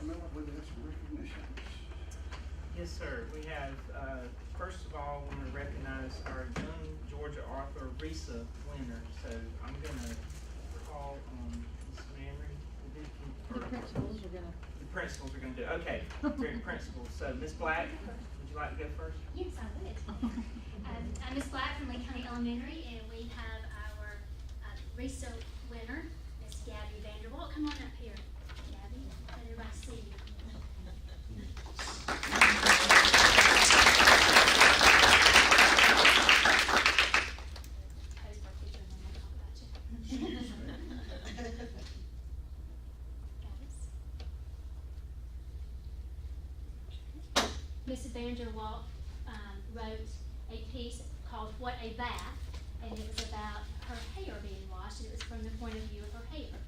Dr. Miller, I believe we have some recognitions. Yes, sir. We have, first of all, we want to recognize our young Georgia Arthur RISA winner. So I'm going to call Ms. Manry. The principals are gonna. The principals are going to do it. Okay, very principals. So Ms. Black, would you like to go first? Yes, I would. I'm Ms. Black from Lee County Elementary, and we have our RISA winner, Ms. Gabby Vanderwalt. Come on up here, Gabby. Let everybody see you. Ms. Vanderwalt wrote a piece called "What a Bath," and it was about her hair being washed, and it was from the point of view of her hair.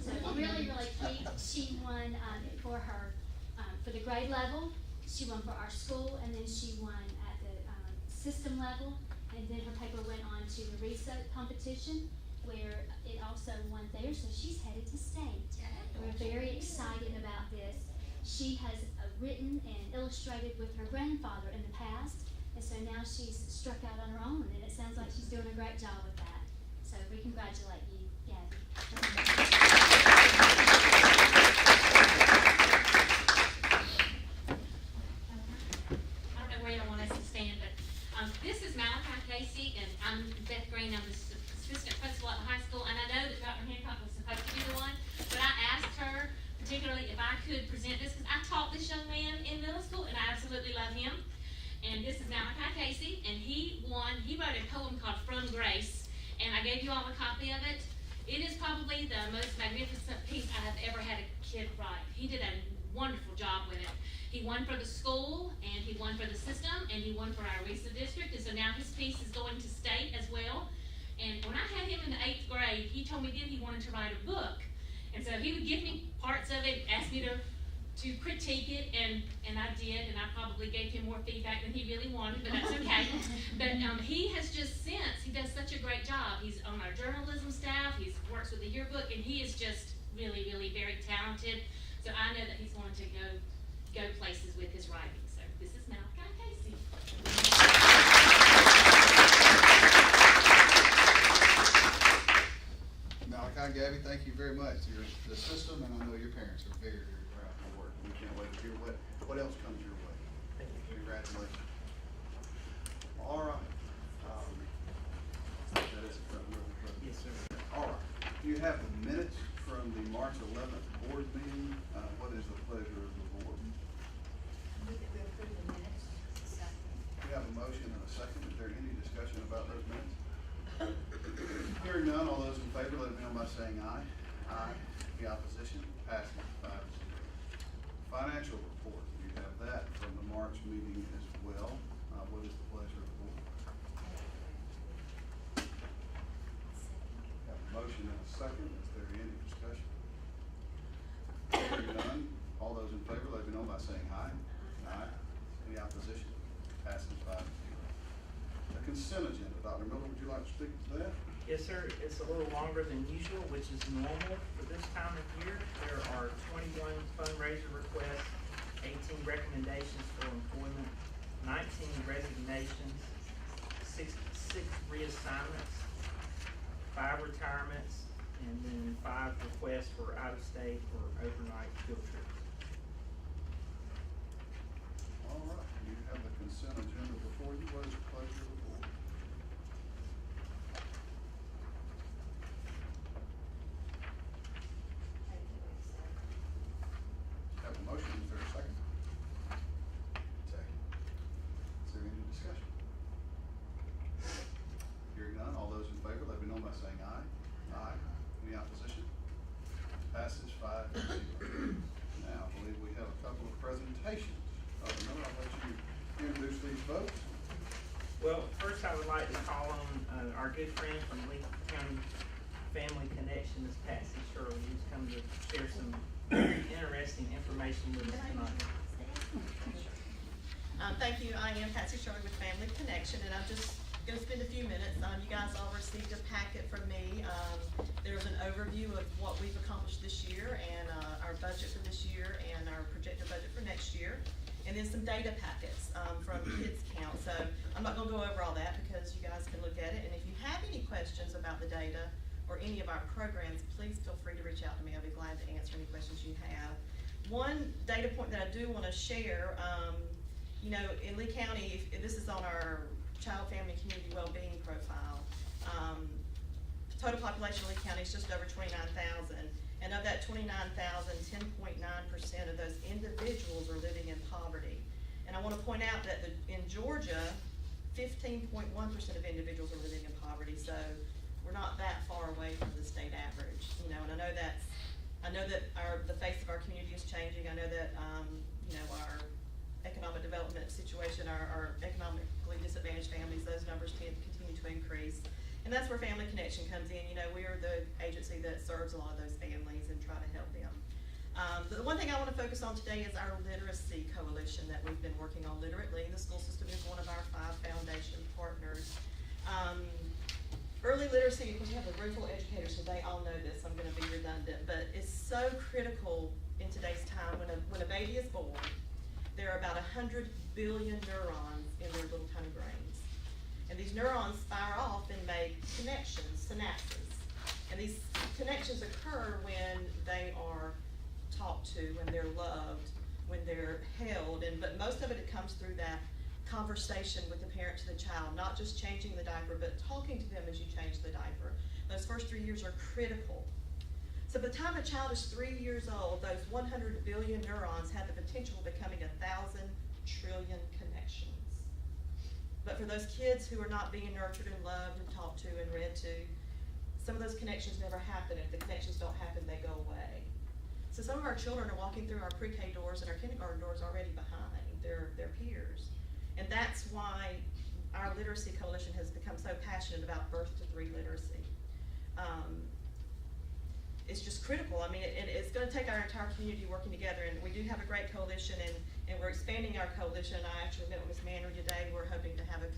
So really, really cute. She won for the grade level, she won for our school, and then she won at the system level, and then her paper went on to the RISA competition, where it also won there, so she's headed to state. We're very excited about this. She has written and illustrated with her grandfather in the past, and so now she's struck out on her own, and it sounds like she's doing a great job with that. So we congratulate you, Gabby. I don't know where y'all want us to stand, but this is Malachi Casey, and I'm Beth Green. I'm the assistant principal at the high school, and I know that Dr. Hancock was supposed to be the one, but I asked her particularly if I could present this, because I taught this young man in middle school, and I absolutely love him. And this is Malachi Casey, and he wrote a poem called "From Grace," and I gave you all a copy of it. It is probably the most magnificent piece I have ever had a kid write. He did a wonderful job with it. He won for the school, and he won for the system, and he won for our RISA district, and so now his piece is going to state as well. And when I had him in the 8th grade, he told me then he wanted to write a book. And so he would give me parts of it, ask me to critique it, and I did, and I probably gave him more feedback than he really wanted, but that's okay. But he has just he does such a great job. He's on our journalism staff, he works with the yearbook, and he is just really, really very talented. So I know that he's going to go places with his writing. So this is Malachi Casey. Malachi, Gabby, thank you very much. You're the system, and I know your parents are very, very proud of your work. We can't wait to hear what else comes your way. Thank you. Congratulations. All right. That is a really. Yes, sir. All right. You have the minutes from the March 11th board meeting. What is the pleasure of the board? Move that we approve the minutes. We have a motion and a second. Is there any discussion about those minutes? Hearing none, all those in favor, let it be known by saying aye. Aye. The opposition passes 5-0. Financial report, you have that from the March meeting as well. What is the pleasure of the board? Have a motion and a second. Is there any discussion? Hearing none, all those in favor, let it be known by saying aye. Aye. Any opposition? Passes 5-0. The consent agenda. Dr. Miller, would you like to speak to that? Yes, sir. It's a little longer than usual, which is normal for this time of year. There are 21 fundraiser requests, 18 recommendations for employment, 19 resignations, six reassignments, 5 retirements, and then 5 requests for out-of-state or overnight field trips. All right, you have the consent agenda before you. What is the pleasure of the board? Have a motion, is there a second? Second. Is there any discussion? Hearing none, all those in favor, let it be known by saying aye. Aye. Any opposition? Passes 5-0. Now, I believe we have a couple of presentations. Miller, I'll let you introduce these folks. Well, first I would like to call on our good friend from Lee County Family Connection, Ms. Patsy Shirley, who's come to share some very interesting information with us tonight. Thank you. I am Patsy Shirley with Family Connection, and I've just gonna spend a few minutes. You guys all received a packet from me. There's an overview of what we've accomplished this year and, our budget for this year and our projected budget for next year. And then some data packets, from Kids Count. So I'm not gonna go over all that because you guys can look at it. And if you have any questions about the data or any of our programs, please feel free to reach out to me. I'll be glad to answer any questions you have. One data point that I do wanna share, you know, in Lee County, if this is on our Child, Family, and Community Wellbeing profile, total population of Lee County is just over 29,000. And of that 29,000, 10.9% of those individuals are living in poverty. And I wanna point out that in Georgia, 15.1% of individuals are living in poverty, so we're not that far away from the state average, you know, and I know that the face of our community is changing. I know that, you know, our economic development situation, our economically disadvantaged families, those numbers continue to increase. And that's where Family Connection comes in. You know, we are the agency that serves a lot of those families and try to help them. The one thing I want to focus on today is our literacy coalition that we've been working on. Literally, the school system is one of our 5 foundation partners. Early literacy, because we have a room full of educators, so they all know this, I'm gonna be redundant, but it's so critical in today's time. When a baby is born, there are about 100 billion neurons in their little tiny brains. And these neurons fire off and make connections, synapses. And these connections occur when they are talked to, when they're loved, when they're held, but most of it comes through that conversation with the parent to the child, not just changing the diaper, but talking to them as you change the diaper. Those first 3 years are critical. So by the time a child is 3 years old, those 100 billion neurons have the potential of becoming 1,000 trillion connections. But for those kids who are not being nurtured and loved and talked to and read to, some of those connections never happen. If the connections don't happen, they go away. So some of our children are walking through our pre-K doors and our kindergarten doors already behind their peers. And that's why our literacy coalition has become so passionate about birth to 3 literacy. It's just critical. I mean, it's gonna take our entire community working together, and we do have a great coalition, and we're expanding our coalition. I actually met with Ms. Mannery today. We're hoping to have a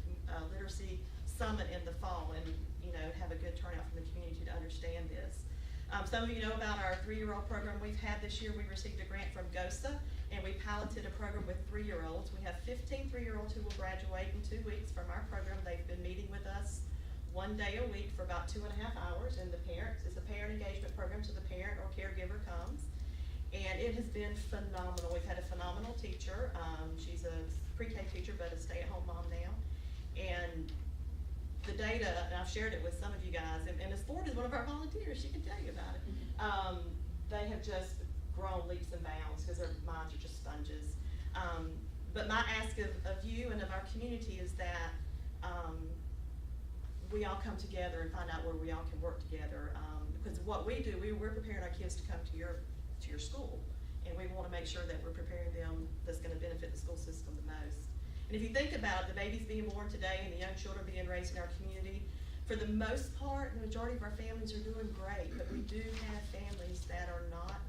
literacy summit in the fall and, you know, have a good turnout from the community to understand this. Some of you know about our 3-year-old program we've had this year. We received a grant from GOSA, and we piloted a program with 3-year-olds. We have 15 3-year-olds who will graduate in 2 weeks from our program. They've been meeting with us 1 day a week for about 2.5 hours, and it's a parent engagement program, so the parent or caregiver comes. And it has been phenomenal. We've had a phenomenal teacher. She's a pre-K teacher, but a stay-at-home mom now. And the data, and I've shared it with some of you guys, and Ms. Ford is one of our volunteers. She can tell you about it. They have just grown leaps and bounds because their minds are just sponges. But my ask of you and of our community is that we all come together and find out where we all can work together. Because what we do, we're preparing our kids to come to your school, and we want to make sure that we're preparing them that's going to benefit the school system the most. And if you think about it, the babies being born today and the young children being raised in our community, for the most part, the majority of our families are doing great, but we do have families that are not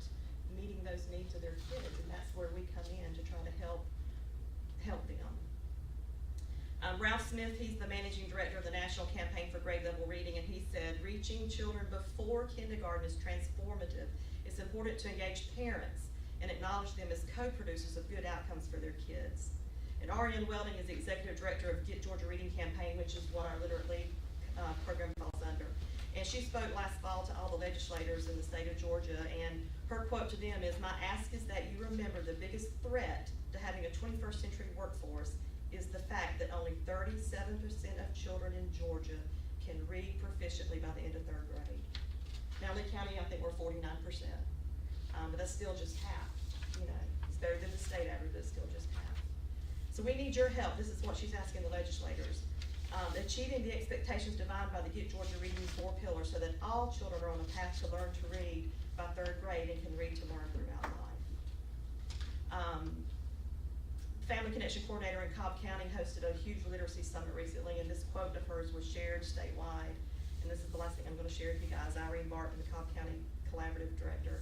meeting those needs of their kids, and that's where we come in to try to help them. Ralph Smith, he's the managing director of the National Campaign for Grade Level Reading, and he said, reaching children before kindergarten is transformative. It's important to engage parents and acknowledge them as co-producers of good outcomes for their kids. And Ariane Welding is the executive director of Get Georgia Reading Campaign, which is what our Literally program falls under. And she spoke last fall to all the legislators in the state of Georgia, and her quote to them is, my ask is that you remember the biggest threat to having a 21st century workforce is the fact that only 37% of children in Georgia can read proficiently by the end of 3rd grade. Now, Lee County, I think we're 49%, but that's still just half. You know, it's better than the state average, but it's still just half. So we need your help. This is what she's asking the legislators. Achieving the expectations defined by the Get Georgia Reading 4 pillars so that all children are on a path to learn to read by 3rd grade and can read to learn throughout life. Family Connection Coordinator in Cobb County hosted a huge literacy summit recently, and this quote of hers was shared statewide. And this is the last thing I'm going to share with you guys. Irene Barton, the Cobb County Collaborative Director.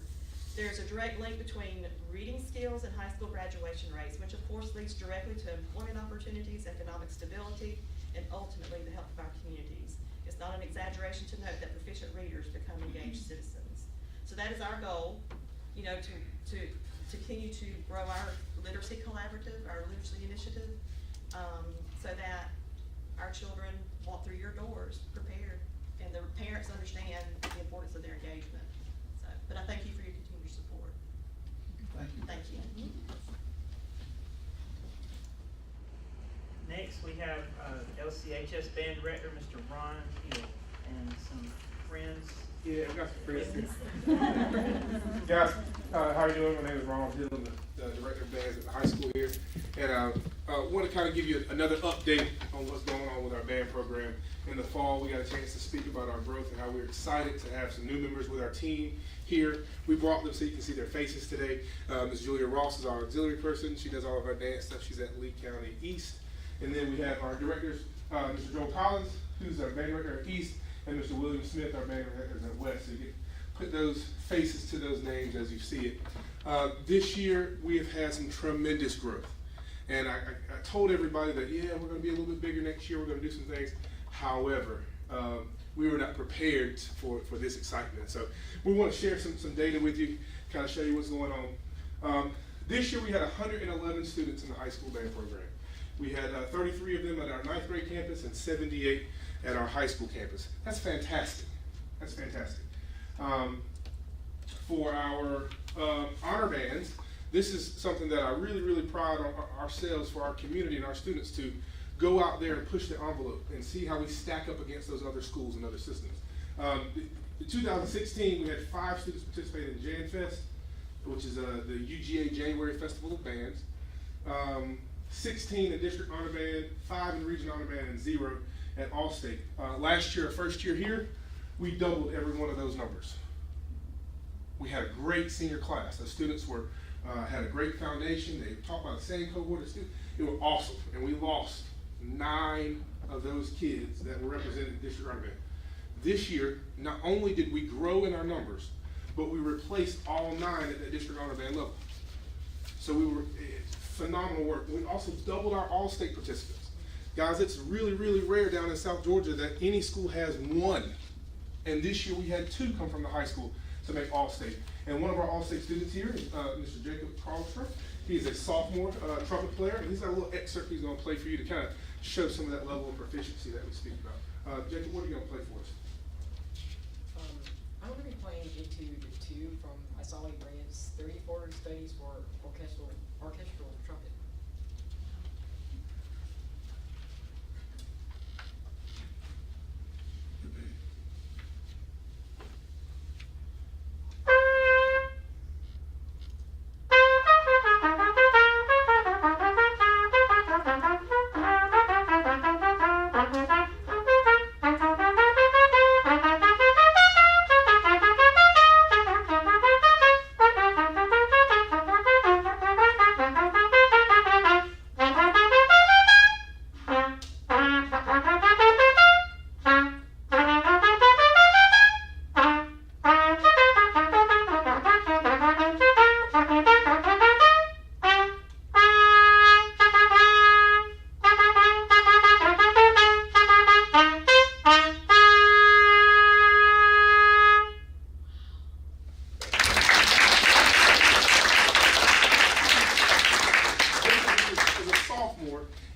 There's a direct link between reading skills and high school graduation rates, which of course leads directly to employment opportunities, economic stability, and ultimately the health of our communities. It's not an exaggeration to note that proficient readers become engaged citizens. So that is our goal, you know, to continue to grow our literacy collaborative, our literacy initiative, so that our children walk through your doors prepared, and the parents understand the importance of their engagement. So, but I thank you for your continued support. Thank you. Thank you. Next, we have, LCHS Band Director, Mr. Ron Hill, and some friends. Yeah, I've got some friends. Guys, how you doing? My name is Ron Hill. I'm the Director of Bands at the high school here. And I want to kind of give you another update on what's going on with our band program. In the fall, we got a chance to speak about our growth and how we're excited to have some new members with our team here. We brought them so you can see their faces today. Ms. Julia Ross is our auxiliary person. She does all of our dance stuff. She's at Lee County East. And then we have our directors, Mr. Joel Collins, who's our band director at East, and Mr. William Smith, our band director at West. So you can put those faces to those names as you see it. This year, we have had some tremendous growth. And I told everybody that, yeah, we're going to be a little bit bigger next year. We're going to do some things. However, we were not prepared for this excitement. So we want to share some data with you, kind of show you what's going on. This year, we had 111 students in the high school band program. We had 33 of them at our 9th grade campus and 78 at our high school campus. That's fantastic. That's fantastic. For our honor bands, this is something that I really, really pride on ourselves, for our community and our students, to go out there and push the envelope and see how we stack up against those other schools and other systems. In 2016, we had 5 students participate in Jan Fest, which is the UGA January Festival of Bands. 16 in District Honor Band, 5 in Region Honor Band, and 0 at All-State. Last year, our first year here, we doubled every one of those numbers. We had a great senior class. The students had a great foundation. They taught by the same cohort of students. It was awesome. And we lost 9 of those kids that were represented in District Honor Band. This year, not only did we grow in our numbers, but we replaced all 9 at the District Honor Band level. So it's phenomenal work. We also doubled our all-state participants. Guys, it's really, really rare down in South Georgia that any school has 1. And this year we had 2 come from the high school to make all-state. And one of our all-state students here is Mr. Jacob Carlster. He is a sophomore trumpet player, and he's got a little excerpt he's going to play for you to kind of show some of that level of proficiency that we speak about. Jacob, what are you going to play for us? I'm going to be playing Etude 2 from Asali Grant's 34 Studies for Orchestral Trumpet.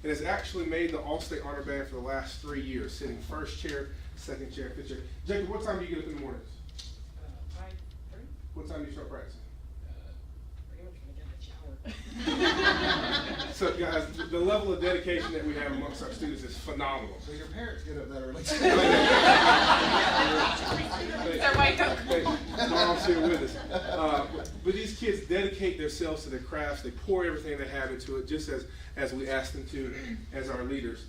And has actually made the All-State Honor Band for the last 3 years, sitting first chair, second chair, fifth chair. Jacob, what time do you get up in the mornings? 5:30. What time do you start practicing? Pretty much when I get in the shower. So guys, the level of dedication that we have amongst our students is phenomenal. So your parents get up that early? Mom's here with us. But these kids dedicate themselves to their crafts. They pour everything they have into it, just as we ask them to as our leaders.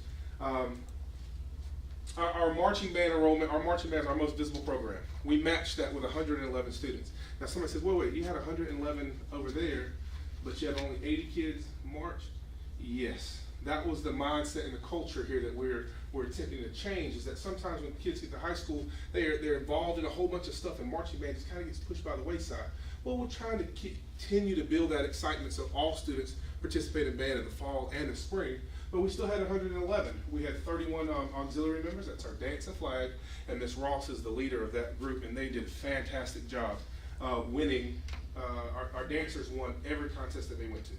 Our marching band enrollment, our marching band is our most visible program. We matched that with 111 students. Now somebody says, wait, you had 111 over there, but you had only 80 kids march? Yes. That was the mindset and the culture here that we're attempting to change, is that sometimes when kids get to high school, they're involved in a whole bunch of stuff, and marching band just kind of gets pushed by the wayside. Well, we're trying to continue to build that excitement so all students participate in band in the fall and the spring, but we still had 111. We had 31 auxiliary members, that's our dance and flag, and Miss Ross is the leader of that group, and they did a fantastic job winning. Our dancers won every contest that they went to,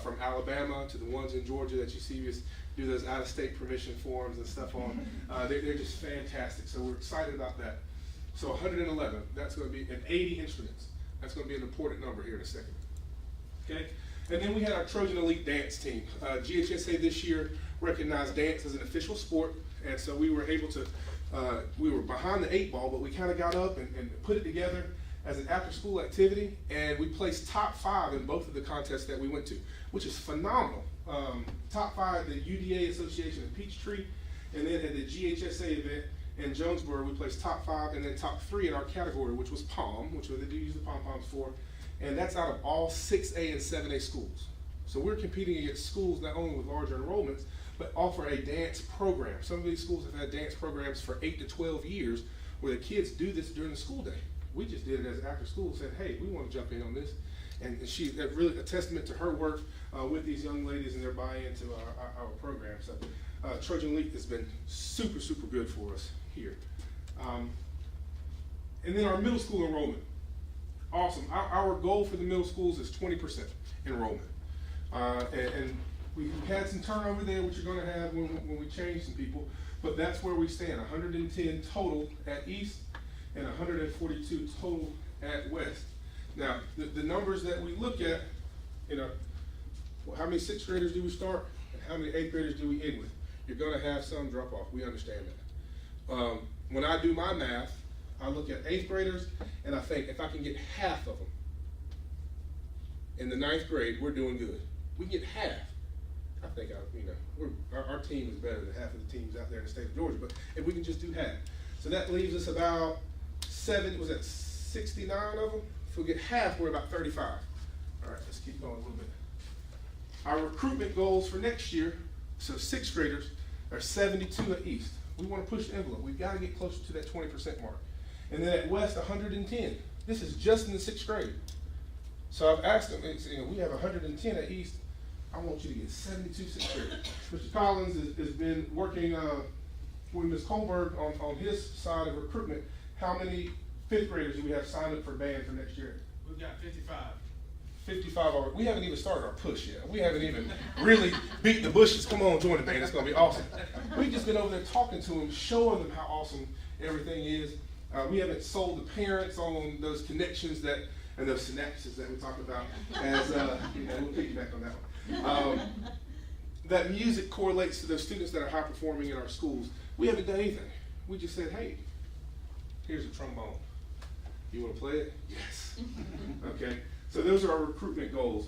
from Alabama to the ones in Georgia that you see us do those out-of-state permission forms and stuff on. They're just fantastic, so we're excited about that. So 111, that's going to be, and 80 instruments. That's going to be an important number here in a second. Okay? And then we had our Trojan Elite dance team. GHSA this year recognized dance as an official sport, and so we were able to, we were behind the 8 ball, but we kind of got up and put it together as an after-school activity, and we placed top 5 in both of the contests that we went to, which is phenomenal. Top 5 at the UDA Association in Peachtree, and then at the GHSA event in Jonesboro, we placed top 5 and then top 3 in our category, which was POM, which they do use the pom-poms for, and that's out of all 6A and 7A schools. So we're competing against schools not only with larger enrollments, but offer a dance program. Some of these schools have had dance programs for 8 to 12 years where the kids do this during the school day. We just did it as after school, said, hey, we want to jump in on this. And she's really a testament to her work with these young ladies and their buy-in to our program. So Trojan Elite has been super, super good for us here. And then our middle school enrollment. Awesome. Our goal for the middle schools is 20% enrollment. And we had some turnover there, which you're going to have when we change some people, but that's where we stand, 110 total at East and 142 total at West. Now, the numbers that we look at, you know, well, how many 6th graders do we start and how many 8th graders do we end with? You're going to have some drop off. We understand that. When I do my math, I look at 8th graders and I think if I can get half of them in the 9th grade, we're doing good. We get half. I think our team is better than half of the teams out there in the state of Georgia, but if we can just do half. So that leaves us about 69 of them? If we get half, we're about 35. All right, let's keep going a little bit. Our recruitment goals for next year, so 6th graders, are 72 at East. We want to push the envelope. We've got to get closer to that 20% mark. And then at West, 110. This is just in the 6th grade. So I've asked them, we have 110 at East. I want you to get 72 6th graders. Mr. Collins has been working with Ms. Colberg on his side of recruitment. How many 5th graders do we have signed up for band for next year? We've got 55. 55 already. We haven't even started our push yet. We haven't even really beat the bushes. Come on, join the band. It's going to be awesome. We've just been over there talking to them, showing them how awesome everything is. We haven't sold the parents on those connections and those synapses that we talked about. As we'll piggyback on that one. That music correlates to those students that are high performing in our schools. We haven't done anything. We just said, hey, here's a trombone. You want to play it? Yes. Okay. So those are our recruitment goals.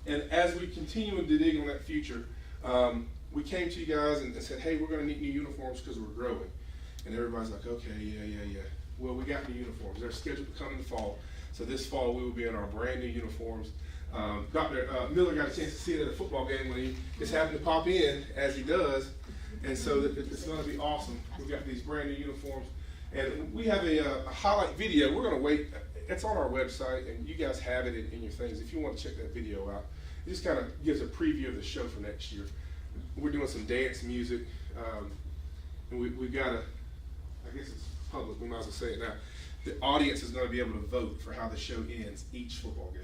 And as we continue to dig on that future, we came to you guys and said, hey, we're going to need new uniforms because we're growing. And everybody's like, okay, yeah. Well, we got new uniforms. They're scheduled to come in the fall. So this fall we will be in our brand new uniforms. Dr. Miller got a chance to see it at a football game when he just happened to pop in, as he does. And so it's going to be awesome. We've got these brand new uniforms. And we have a highlight video. We're going to wait. It's on our website, and you guys have it in your things. If you want to check that video out, it just kind of gives a preview of the show for next year. We're doing some dance music, and we've got I guess it's public, we might as well say it now. The audience is going to be able to vote for how the show ends each football game.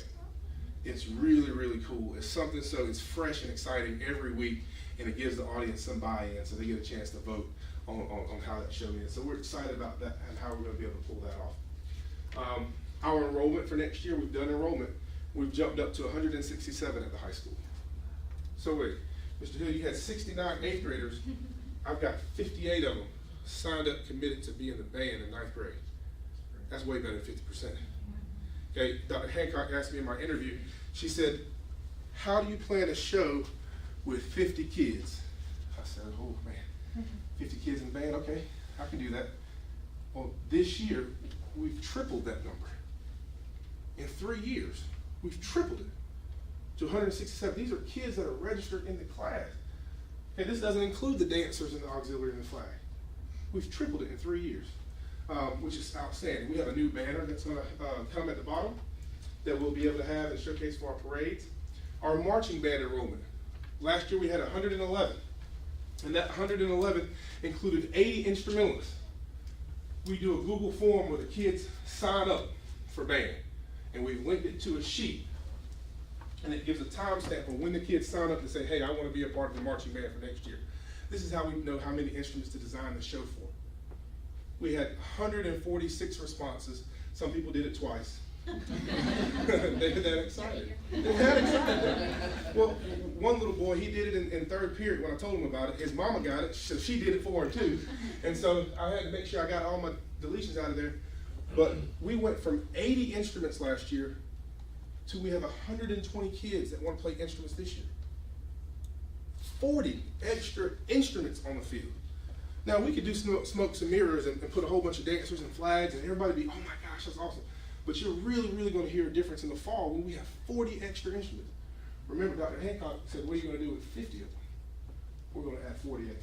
It's really, really cool. It's something so it's fresh and exciting every week, and it gives the audience some buy-in so they get a chance to vote on how that show ends. So we're excited about that and how we're going to be able to pull that off. Our enrollment for next year, we've done enrollment. We've jumped up to 167 at the high school. So wait, Mr. Hill, you had 69 8th graders. I've got 58 of them signed up, committed to be in the band in 9th grade. That's way better than 50%. Okay, Dr. Hancock asked me in my interview, she said, how do you plan a show with 50 kids? I said, oh man, 50 kids in the band, okay, I can do that. Well, this year, we've tripled that number. In 3 years, we've tripled it to 167. These are kids that are registered in the class. Okay, this doesn't include the dancers and the auxiliary and the flag. We've tripled it in 3 years. which is outstanding. We have a new banner that's gonna come at the bottom that we'll be able to have and showcase for our parades. Our marching band enrollment. Last year we had 111, and that 111 included 80 instrumentalists. We do a Google form where the kids sign up for band, and we've linked it to a sheet, and it gives a timestamp on when the kids sign up to say, hey, I want to be a part of the marching band for next year. This is how we know how many instruments to design the show for. We had 146 responses. Some people did it twice. They were that excited. They were that excited. Well, one little boy, he did it in third period when I told him about it. His mama got it, so she did it for him too. And so I had to make sure I got all my deletions out of there. But we went from 80 instruments last year to we have 120 kids that want to play instruments this year. 40 extra instruments on the field. Now we could do smokes and mirrors and put a whole bunch of dancers and flags and everybody be, oh my gosh, that's awesome. But you're really, really going to hear a difference in the fall when we have 40 extra instruments. Remember, Dr. Hancock said, what are you going to do with 50 of them? We're going to add 40 at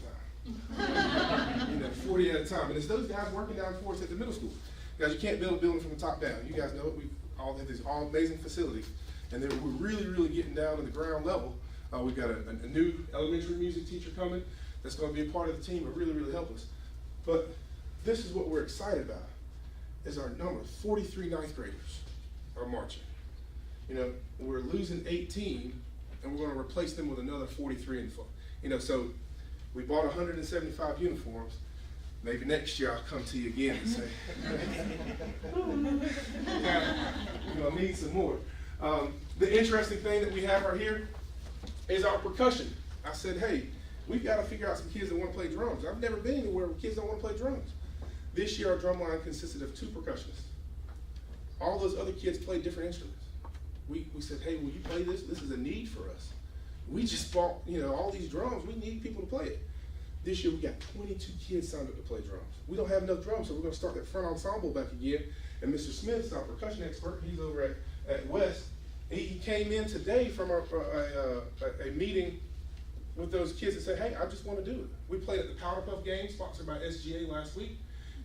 a time. 40 at a time. And it's those guys working down for us at the middle school. Guys, you can't build a building from the top down. You guys know it. We all have these amazing facilities. And then we're really, really getting down to the ground level. We've got a new elementary music teacher coming that's going to be a part of the team and really, really help us. But this is what we're excited about, is our number. 43 ninth graders are marching. We're losing 18, and we're going to replace them with another 43 in the fall. So we bought 175 uniforms. Maybe next year I'll come to you again and say, we're going to need some more. The interesting thing that we have right here is our percussion. I said, hey, we've got to figure out some kids that want to play drums. I've never been anywhere where kids don't want to play drums. This year our drum line consisted of 2 percussionists. All those other kids played different instruments. We said, hey, will you play this? This is a need for us. We just bought, all these drums. We need people to play it. This year we got 22 kids signed up to play drums. We don't have enough drums, so we're going to start that front ensemble back again. And Mr. Smith is our percussion expert. He's over at West. He came in today from a meeting with those kids and said, hey, I just want to do it. We played at the Powder Puff game sponsored by SGA last week.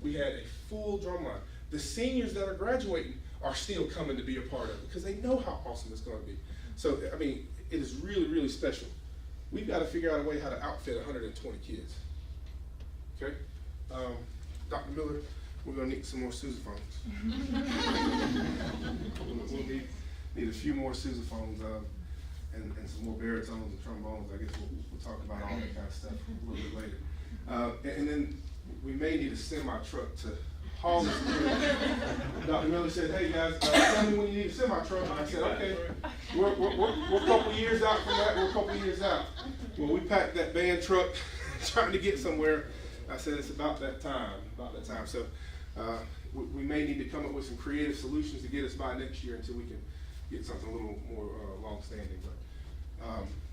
We had a full drum line. The seniors that are graduating are still coming to be a part of it because they know how awesome it's going to be. So, it is really, really special. We've got to figure out a way how to outfit 120 kids. Okay? Dr. Miller, we're going to need some more sousaphones. We'll need a few more sousaphones and some more baritones and trombones. I guess we'll talk about all that kind of stuff a little bit later. And then we may need a semi-truck to haul this through. Dr. Miller said, hey guys, tell me when you need a semi-truck. And I said, okay, we're a couple years out from that. We're a couple years out. Well, we packed that band truck trying to get somewhere. I said, it's about that time. So we may need to come up with some creative solutions to get us by next year until we can get something a little more long-standing. But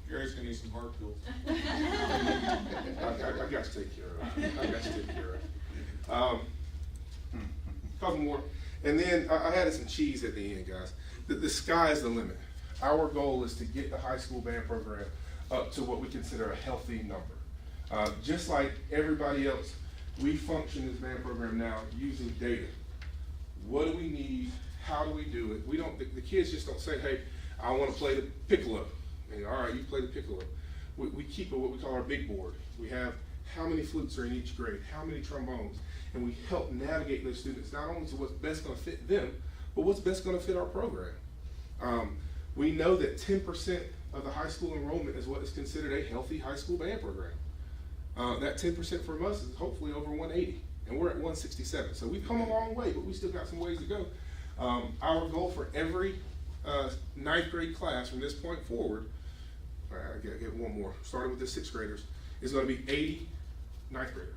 Gary's gonna need some hard pills. I got to take care of it. Couple more. And then I added some cheese at the end, guys. The sky is the limit. Our goal is to get the high school band program up to what we consider a healthy number. Just like everybody else, we function as band program now using data. What do we need? How do we do it? The kids just don't say, hey, I want to play the piccolo. And, all right, you play the piccolo. We keep what we call our big board. We have how many flutes are in each grade, how many trombones, and we help navigate those students not only to what's best going to fit them, but what's best going to fit our program. We know that 10% of the high school enrollment is what is considered a healthy high school band program. That 10% from us is hopefully over 180, and we're at 167. So we've come a long way, but we still got some ways to go. Our goal for every ninth grade class from this point forward, I get one more, starting with the 6th graders, is going to be 80 ninth graders.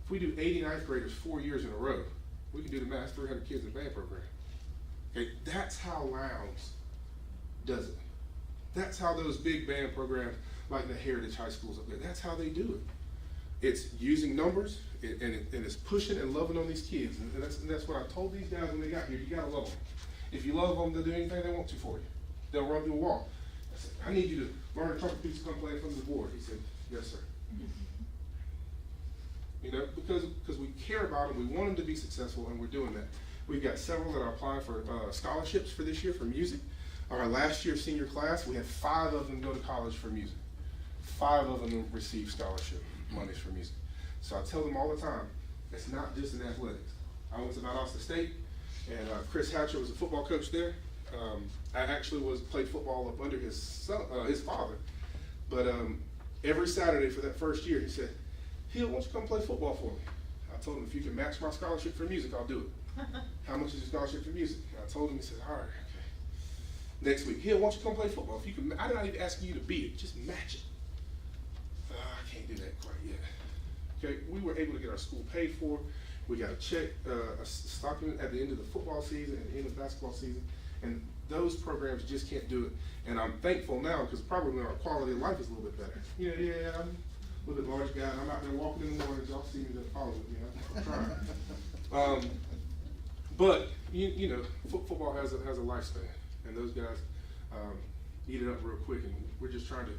If we do 80 ninth graders 4 years in a row, we can do the math, 300 kids in the band program. Okay, that's how Lowndes does it. That's how those big band programs like the Heritage High Schools up there, that's how they do it. It's using numbers, and it's pushing and loving on these kids. And that's what I told these guys when they got here, you gotta love them. If you love them, they'll do anything they want to for you. They'll run through a wall. I said, I need you to learn a trumpet piece to come play in front of the board. He said, yes, sir. you know, because we care about them, we want them to be successful, and we're doing that. We've got several that are applying for scholarships for this year for music. Our last year senior class, we had 5 of them go to college for music. 5 of them receive scholarship monies for music. So I tell them all the time, it's not just in athletics. I went to Valdosta State, and Chris Hatcher was a football coach there. I actually played football up under his son, his father. But every Saturday for that first year, he said, "Hill, why don't you come play football for me?" I told him, if you can match my scholarship for music, I'll do it. How much is your scholarship for music? I told him, he said, all right, okay. Next week, Hill, why don't you come play football? If you can, I'm not even asking you to beat it, just match it. I can't do that quite yet. Okay, we were able to get our school paid for. We got a check, a document at the end of the football season, at the end of the basketball season, and those programs just can't do it. And I'm thankful now because probably our quality of life is a little bit better. Yeah, I'm a little bit large guy, and I'm out there walking in the mornings. Y'all see me that follow me. I'm trying. But you know, football has a lifespan, and those guys eat it up real quick. And we're just trying to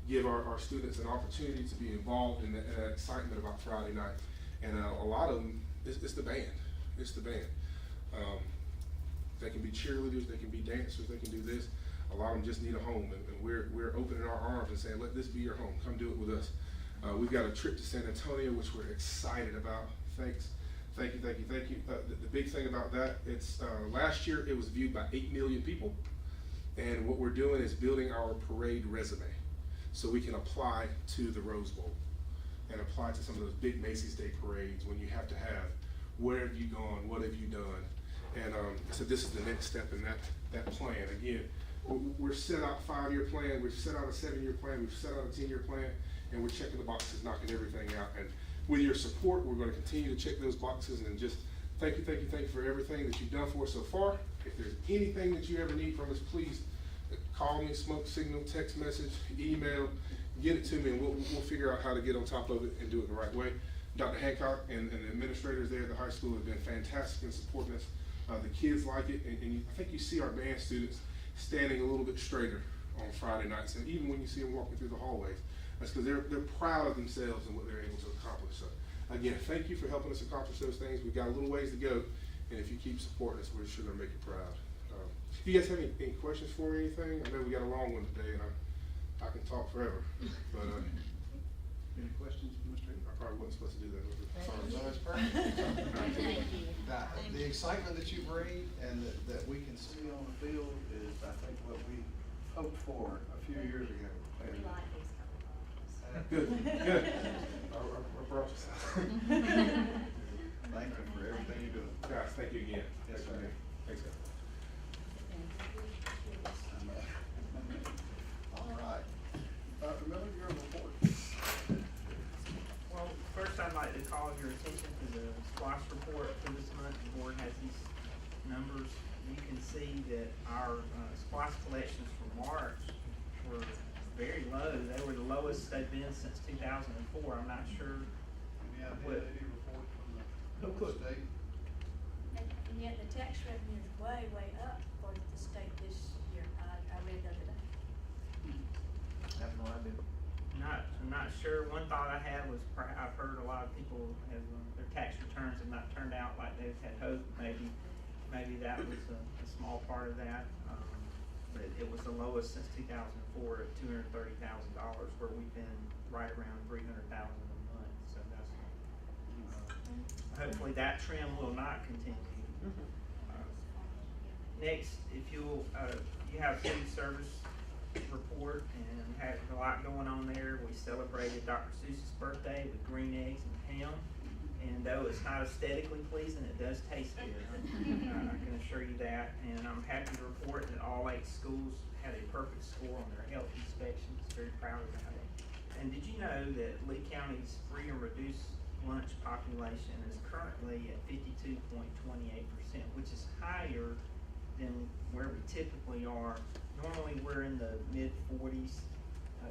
give our students an opportunity to be involved in that excitement about Friday night. And a lot of them, it's the band. It's the band. They can be cheerleaders, they can be dancers, they can do this. A lot of them just need a home, and we're opening our arms and saying, let this be your home. Come do it with us. We've got a trip to San Antonio, which we're excited about. Thank you. The big thing about that, it's last year it was viewed by 8 million people, and what we're doing is building our parade resume so we can apply to the Rose Bowl and apply to some of those big Macy's Day parades when you have to have, where have you gone, what have you done? And so this is the next step in that plan. Again, we're set out a 5-year plan, we've set out a 7-year plan, we've set out a 10-year plan, and we're checking the boxes, knocking everything out. And with your support, we're going to continue to check those boxes, and just thank you for everything that you've done for us so far. If there's anything that you ever need from us, please call me, smoke signal, text message, email, get it to me, and we'll figure out how to get on top of it and do it the right way. Dr. Hancock and the administrators there at the high school have been fantastic in supporting us. The kids like it, and I think you see our band students standing a little bit straighter on Friday nights, and even when you see them walking through the hallways, that's because they're proud of themselves and what they're able to accomplish. So again, thank you for helping us accomplish those things. We've got a little ways to go, and if you keep supporting us, we're sure going to make you proud. If you guys have any questions for me or anything, I know we got a long one today, and I can talk forever, but Any questions, Mr. I probably wasn't supposed to do that. Sorry. No, that's perfect. Thank you. The excitement that you bring and that we can see on the field is, I think, what we hoped for a few years ago. We And like these kind of Good. I brought you some. thank you for everything you're doing. Guys, thank you again. Yes, sir. Thanks, guys. All right. Miller, your report. Well, first I'd like to call your attention to the SPLOST report for this month. The board has these numbers. You can see that our SPLOST collections for March were very low. They were the lowest they've been since 2004. I'm not sure. Any What? idea, any report from Who the put- state? And yet the tax revenue is way, way up for the state this year. I read the other day. Have no idea. I'm not sure. One thought I had was I've heard a lot of people have their tax returns have not turned out like they've had hoped. Maybe that was a small part of that. But it was the lowest since 2004 at $230,000, where we've been right around $300,000 a month. So that's hopefully that trend will not continue. Next, if you have food service report, and had a lot going on there. We celebrated Dr. Seuss's birthday with green eggs and ham, and though it's not aesthetically pleasing, it does taste good. I can assure you that, and I'm happy to report that all 8 schools had a perfect score on their health inspections. Very proud about it. And did you know that Lee County's free and reduced lunch population is currently at 52.28%, which is higher than where we typically are. Normally we're in the mid-40s.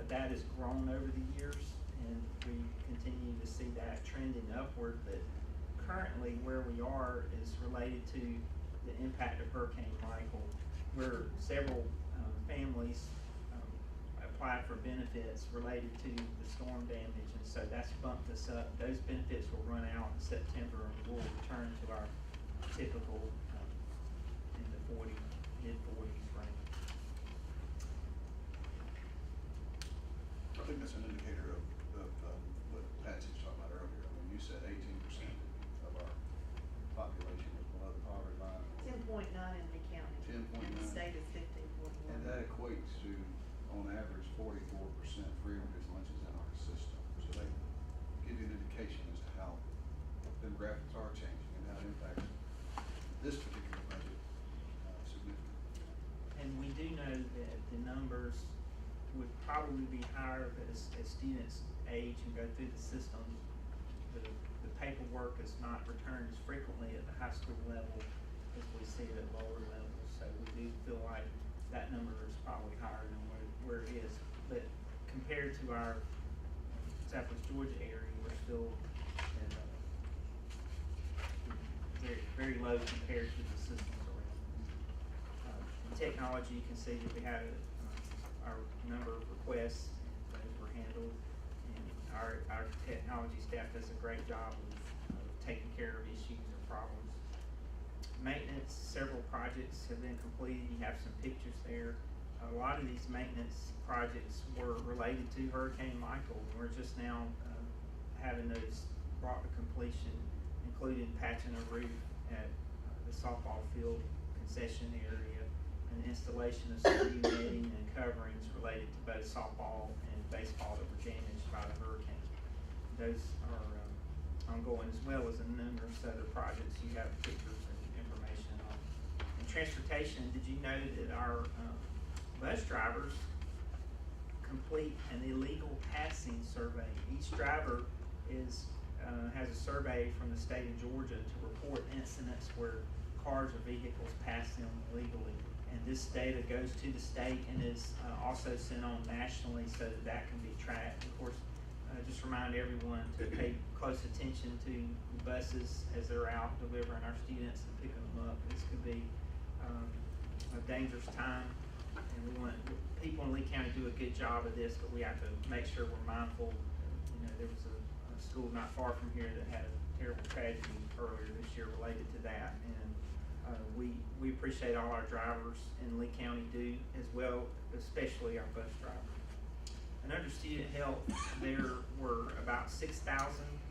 That has grown over the years, and we continue to see that trending upward. But currently where we are is related to the impact of Hurricane Michael, where several families applied for benefits related to the storm damage, and so that's bumped us up. Those benefits will run out in September, and we'll return to our typical, in the mid-40s range. I think that's an indicator of what Patsy was talking about earlier. I mean, you said 18% of our population is below the poverty line. 10.9 in the county. 10.9. And the state is 15.1. And that equates to, on average, 44% free and reduced lunches in our system. So they give you an indication as to how demographics are changing and how it impacts this particular budget significantly. And we do know that the numbers would probably be higher as students age and go through the system. The paperwork is not returned as frequently at the high school level as we see it at lower levels. So we do feel like that number is probably higher than where it is. But compared to our Southwest Georgia area, we're still at very, very low compared to the systems around. In technology, you can see that we had our number of requests, those were handled, and our technology staff does a great job of taking care of issues or problems. Maintenance, several projects have been completed. You have some pictures there. A lot of these maintenance projects were related to Hurricane Michael, and we're just now having those brought to completion, including patching a roof at the softball field concession area, and installation of some new netting and coverings related to both softball and baseball that were damaged by the hurricane. Those are ongoing, as well as a numerous other projects you have pictures and information on. In transportation, did you know that our bus drivers complete an illegal passing survey? Each driver has a survey from the state of Georgia to report incidents where cars or vehicles pass them illegally. And this data goes to the state and is also sent on nationally so that can be tracked. Of course, just remind everyone to pay close attention to the buses as they're out delivering our students and picking them up. This could be a dangerous time, and we want people in Lee County to do a good job of this, but we have to make sure we're mindful. You know, there was a school not far from here that had a terrible tragedy earlier this year related to that, and we appreciate all our drivers in Lee County do as well, especially our bus drivers. And under student health, there were about 6,000,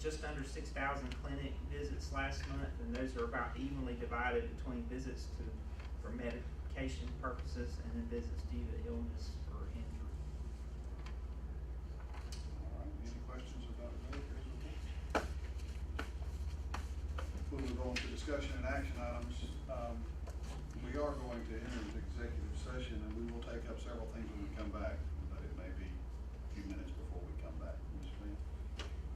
just under 6,000 clinic visits last month, and those are about evenly divided between visits for medication purposes and then visits due to illness or injury. All right, any questions about the Medicare's report? We'll move on to discussion and action items. We are going to enter into executive session, and we will take up several things when we come back, but it may be a few minutes before we come back. Ms. Lee?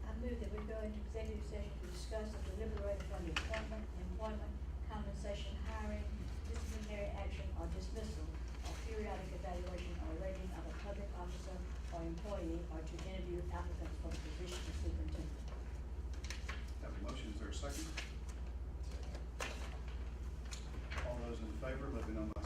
I move that we go into executive session to discuss and deliberate upon the appointment, employment, compensation, hiring, disciplinary action, or dismissal, or periodic evaluation or rating of a public officer or employee, or to interview applicants for the position of superintendent. Have a motion, is there a second? All those in favor, let me know by